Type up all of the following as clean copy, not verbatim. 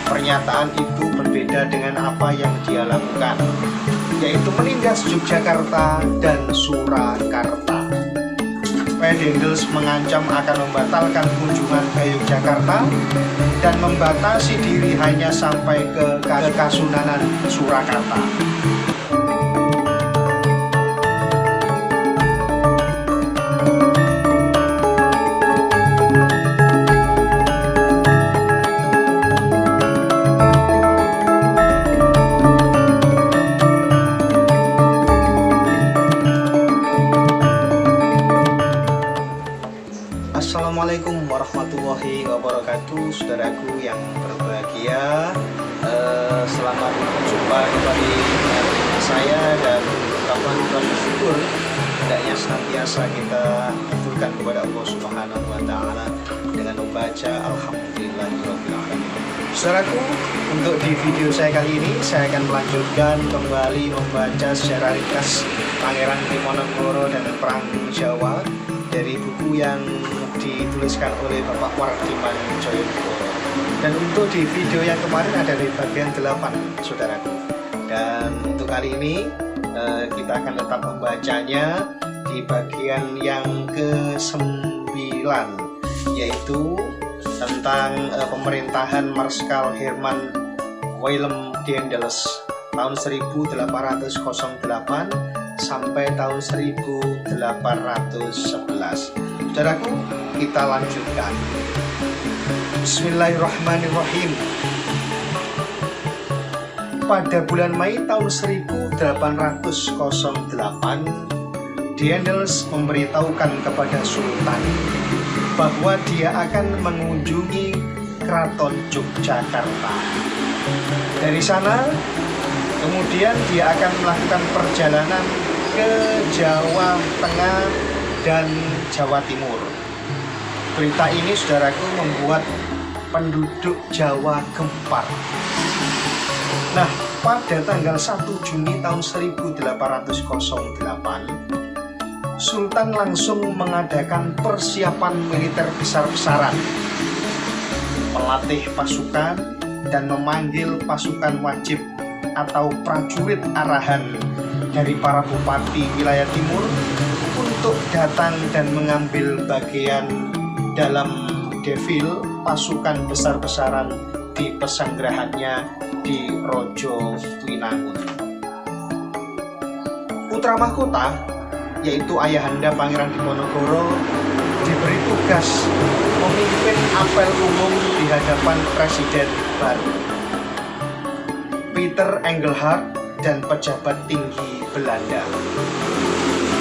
pernyataan itu berbeda dengan apa yang dia lakukan, yaitu menindas Yogyakarta dan Surakarta. Dendels mengancam akan membatalkan kunjungan ke Yogyakarta dan membatasi diri hanya sampai ke Kasunanan Surakarta. Assalamualaikum warahmatullahi wabarakatuh, saudaraku yang berbahagia. Selamat berjumpa kembali dengan saya dan kawan bersyukur hendaknya senantiasa kita aturkan kepada Allah Subhanahu wa Ta'ala dengan membaca Alhamdulillahirabbil alamin. Saudaraku, untuk di video saya kali ini saya akan melanjutkan kembali membaca sejarah ringkas Pangeran Diponegoro dan Perang Jawa dari buku yang dituliskan oleh Bapak Wardiman Joyonegoro. Dan untuk di video yang kemarin ada di bagian 8, saudaraku. Dan untuk kali ini kita akan tetap membacanya di bagian yang ke-9, yaitu tentang pemerintahan Marskal Herman Willem Daendels tahun 1808 sampai tahun 1811. Saudaraku, kita lanjutkan. Bismillahirrahmanirrahim. Pada bulan Mei tahun 1808, Daendels memberitahukan kepada Sultan bahwa dia akan mengunjungi Keraton Yogyakarta. Dari sana, kemudian dia akan melakukan perjalanan ke Jawa Tengah dan Jawa Timur. Berita ini, saudaraku, membuat penduduk Jawa gempar. Nah, pada tanggal 1 Juni tahun 1808, Sultan langsung mengadakan persiapan militer besar-besaran, melatih pasukan dan memanggil pasukan wajib atau prajurit arahan dari para bupati wilayah timur untuk datang dan mengambil bagian dalam defil pasukan besar-besaran di pesanggerahannya di Rojo Winangun. Putra mahkota, yaitu ayahanda Pangeran Diponegoro, diberi tugas memimpin apel umum di hadapan Presiden baru, Peter Engelhard, dan pejabat tinggi Belanda.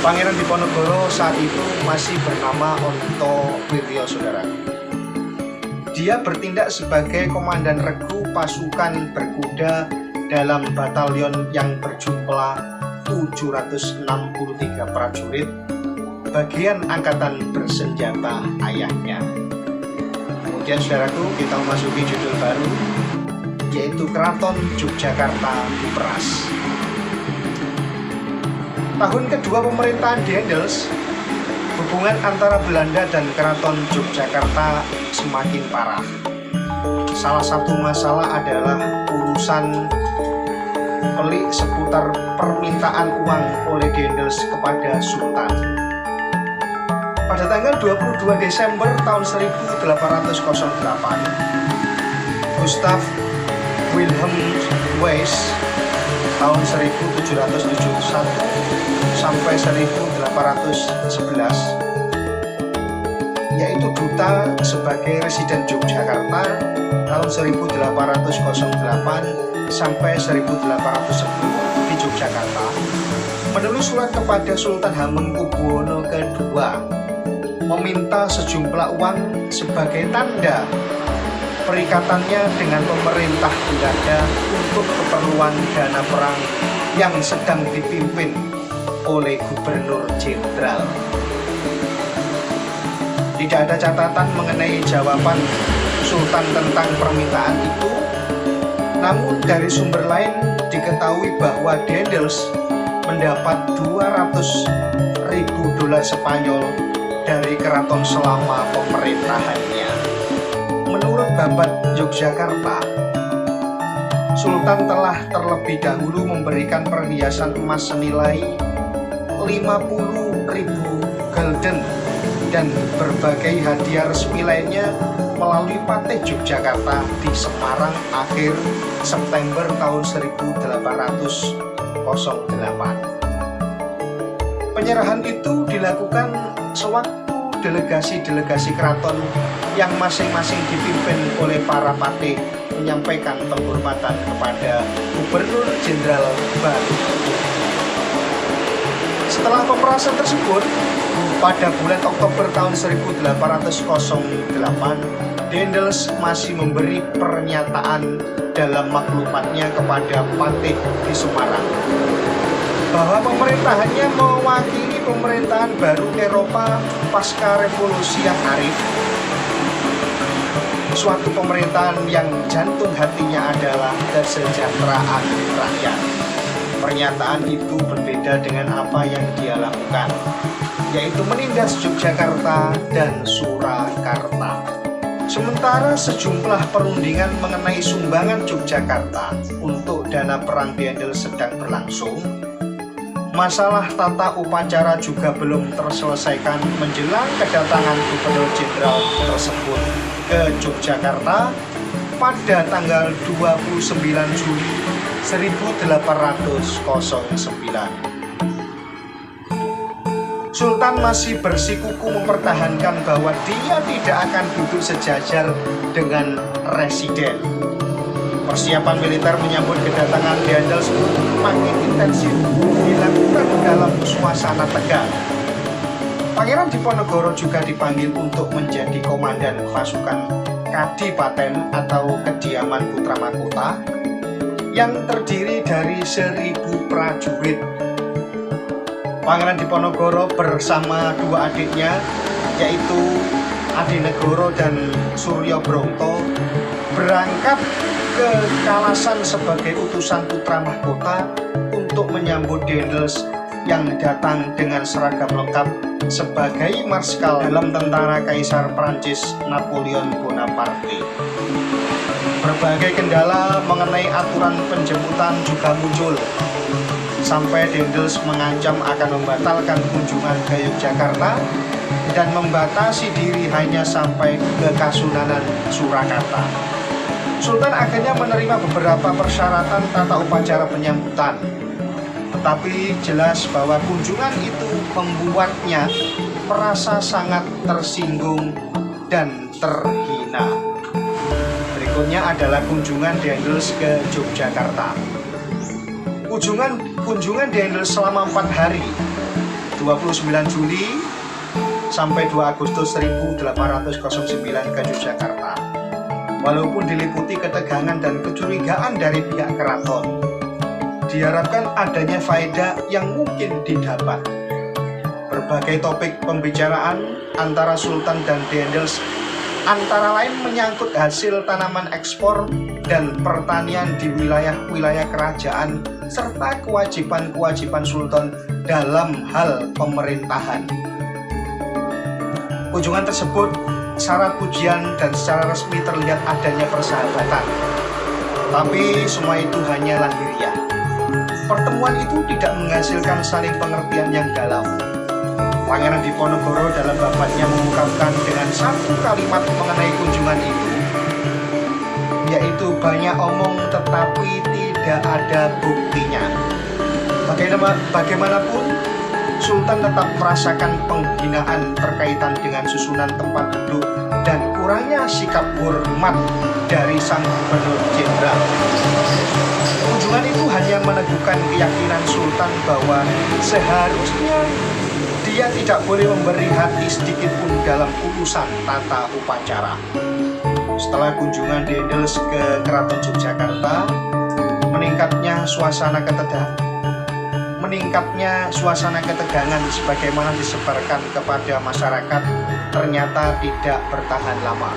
Pangeran Diponegoro saat itu masih bernama Onto Wiryo, saudara. Dia bertindak sebagai komandan regu pasukan berkuda dalam batalion yang berjumlah 763 prajurit, bagian angkatan bersenjata ayahnya. Kemudian, saudaraku, kita memasuki judul baru, yaitu Keraton Yogyakarta diperas. Tahun kedua pemerintahan Daendels, hubungan antara Belanda dan Keraton Yogyakarta semakin parah. Salah satu masalah adalah urusan pelik seputar permintaan uang oleh Daendels kepada Sultan. Pada tanggal 22 Desember tahun 1808, Gustav Wilhelm Weiss tahun 1771 sampai 1811, yaitu duta sebagai residen Yogyakarta tahun 1808 sampai 1810 di Yogyakarta, menulis surat kepada Sultan Hamengkubuwono II meminta sejumlah uang sebagai tanda perikatannya dengan pemerintah Belanda untuk keperluan dana perang yang sedang dipimpin oleh Gubernur Jenderal. Tidak ada catatan mengenai jawaban Sultan tentang permintaan itu, namun dari sumber lain diketahui bahwa Daendels mendapat 200.000 dolar Spanyol dari keraton selama pemerintahannya. Menurut Babat Yogyakarta, Sultan telah terlebih dahulu memberikan perhiasan emas senilai 50.000 gulden dan berbagai hadiah resmi lainnya melalui Patih Yogyakarta di Semarang akhir September tahun 1808. Penyerahan itu dilakukan sewaktu delegasi-delegasi keraton yang masing-masing dipimpin oleh para patih menyampaikan penghormatan kepada Gubernur Jenderal baru. Setelah pemerasan tersebut, pada bulan Oktober tahun 1808, Daendels masih memberi pernyataan dalam maklumatnya kepada patih di Semarang bahwa pemerintahannya mewakili pemerintahan baru Eropa pasca revolusi yang arif, suatu pemerintahan yang jantung hatinya adalah kesejahteraan rakyat. Pernyataan itu berbeda dengan apa yang dia lakukan, yaitu menindas Yogyakarta dan Surakarta. Sementara sejumlah perundingan mengenai sumbangan Yogyakarta untuk dana perang Daendels sedang berlangsung, masalah tata upacara juga belum terselesaikan menjelang kedatangan Gubernur Jenderal tersebut ke Yogyakarta pada tanggal 29 Juli 1809. Sultan masih bersikuku mempertahankan bahwa dia tidak akan duduk sejajar dengan residen. Persiapan militer menyambut kedatangan Daendels makin intensif dilakukan dalam suasana tegang. Pangeran Diponegoro juga dipanggil untuk menjadi komandan pasukan Kadipaten atau Kediaman Putra Mahkota yang terdiri dari 1.000 prajurit. Pangeran Diponegoro bersama dua adiknya, yaitu Adinegoro dan Suryo Bronto, berangkat ke Kalasan sebagai utusan Putra Mahkota untuk menyambut Daendels yang datang dengan seragam lengkap sebagai marskal dalam tentara Kaisar Prancis Napoleon Bonaparte. Berbagai kendala mengenai aturan penjemputan juga muncul, sampai Daendels mengancam akan membatalkan kunjungan ke Yogyakarta dan membatasi diri hanya sampai ke Kasunanan Surakarta. Sultan akhirnya menerima beberapa persyaratan tata upacara penyambutan, tetapi jelas bahwa kunjungan itu membuatnya merasa sangat tersinggung dan terhina. Berikutnya adalah kunjungan Daendels ke Yogyakarta. Kunjungan Daendels selama 4 hari, 29 Juli sampai 2 Agustus 1809 ke Yogyakarta. Walaupun diliputi ketegangan dan kecurigaan dari pihak keraton, diharapkan adanya faedah yang mungkin didapat. Berbagai topik pembicaraan antara Sultan dan Daendels antara lain menyangkut hasil tanaman ekspor dan pertanian di wilayah-wilayah kerajaan serta kewajiban-kewajiban Sultan dalam hal pemerintahan. Kunjungan tersebut syarat pujian dan secara resmi terlihat adanya persahabatan, tapi semua itu hanya lahiriah. Pertemuan itu tidak menghasilkan saling pengertian yang dalam. Pangeran Diponegoro dalam bapaknya mengungkapkan dengan satu kalimat mengenai kunjungan itu, yaitu banyak omong tetapi tidak ada buktinya. Bagaimanapun, Sultan tetap merasakan penghinaan berkaitan dengan susunan tempat duduk dan kurangnya sikap hormat dari sang Gubernur Jenderal. Kunjungan itu hanya meneguhkan keyakinan Sultan bahwa seharusnya dia tidak boleh memberi hati sedikit pun dalam urusan tata upacara. Setelah kunjungan Daendels ke Keraton Yogyakarta, meningkatnya suasana ketegangan sebagaimana disebarkan kepada masyarakat ternyata tidak bertahan lama.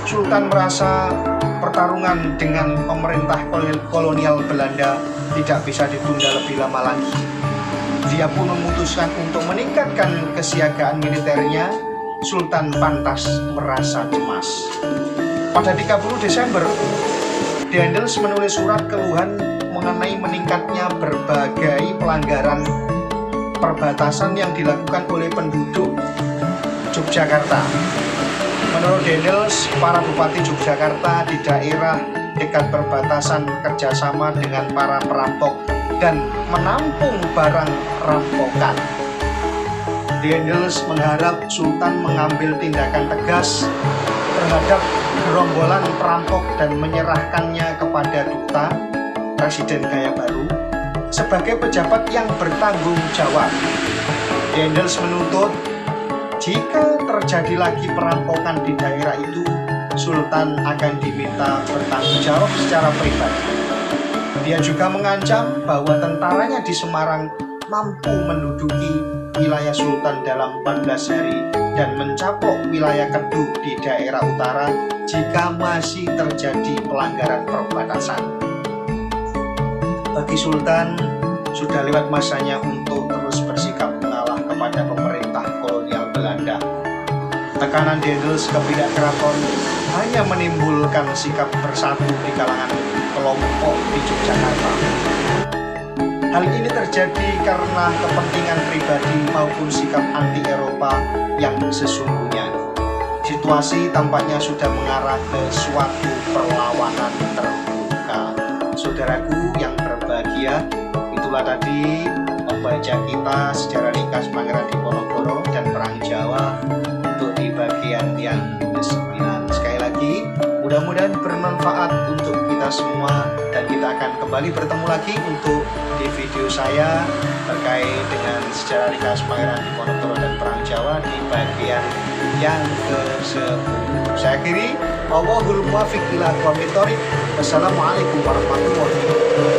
Sultan merasa pertarungan dengan pemerintah kolonial Belanda tidak bisa ditunda lebih lama lagi. Dia pun memutuskan untuk meningkatkan kesiagaan militernya. Sultan pantas merasa cemas. Pada 30 Desember Dendels menulis surat keluhan mengenai meningkatnya berbagai pelanggaran perbatasan yang dilakukan oleh penduduk Yogyakarta. Menurut Dendels, para bupati Yogyakarta di daerah dekat perbatasan kerjasama dengan para perampok dan menampung barang rampokan. Dendels mengharap Sultan mengambil tindakan tegas terhadap gerombolan perampok dan menyerahkannya kepada duta Presiden Gaya Baru sebagai pejabat yang bertanggung jawab. Dendels menuntut jika terjadi lagi perampokan di daerah itu, Sultan akan diminta bertanggung jawab secara pribadi. Dia juga mengancam bahwa tentaranya di Semarang mampu menduduki wilayah Sultan dalam 14 hari dan mencaplok wilayah Kedung di daerah utara jika masih terjadi pelanggaran perbatasan. Bagi Sultan, sudah lewat masanya untuk terus bersikap mengalah kepada pemerintah kolonial Belanda. Tekanan Dendels ke pihak keraton hanya menimbulkan sikap bersatu di kalangan kelompok di Yogyakarta. Hal ini terjadi karena kepentingan pribadi maupun sikap anti Eropa yang sesungguhnya. Situasi tampaknya sudah mengarah ke suatu perlawanan terbuka. Saudaraku yang berbahagia, itulah tadi membaca kita sejarah ringkas Pangeran Diponegoro dan Perang Jawa untuk di bagian yang ke-9. Sekali lagi, mudah-mudahan bermanfaat untuk kita semua dan kita akan kembali bertemu lagi untuk di video saya terkait dengan sejarah ringkas Pangeran Diponegoro dan Perang Jawa di bagian yang ke-10. Saya akhiri, Allahul muwaffiq ila aqwamit thoriq. Wassalamualaikum warahmatullahi wabarakatuh.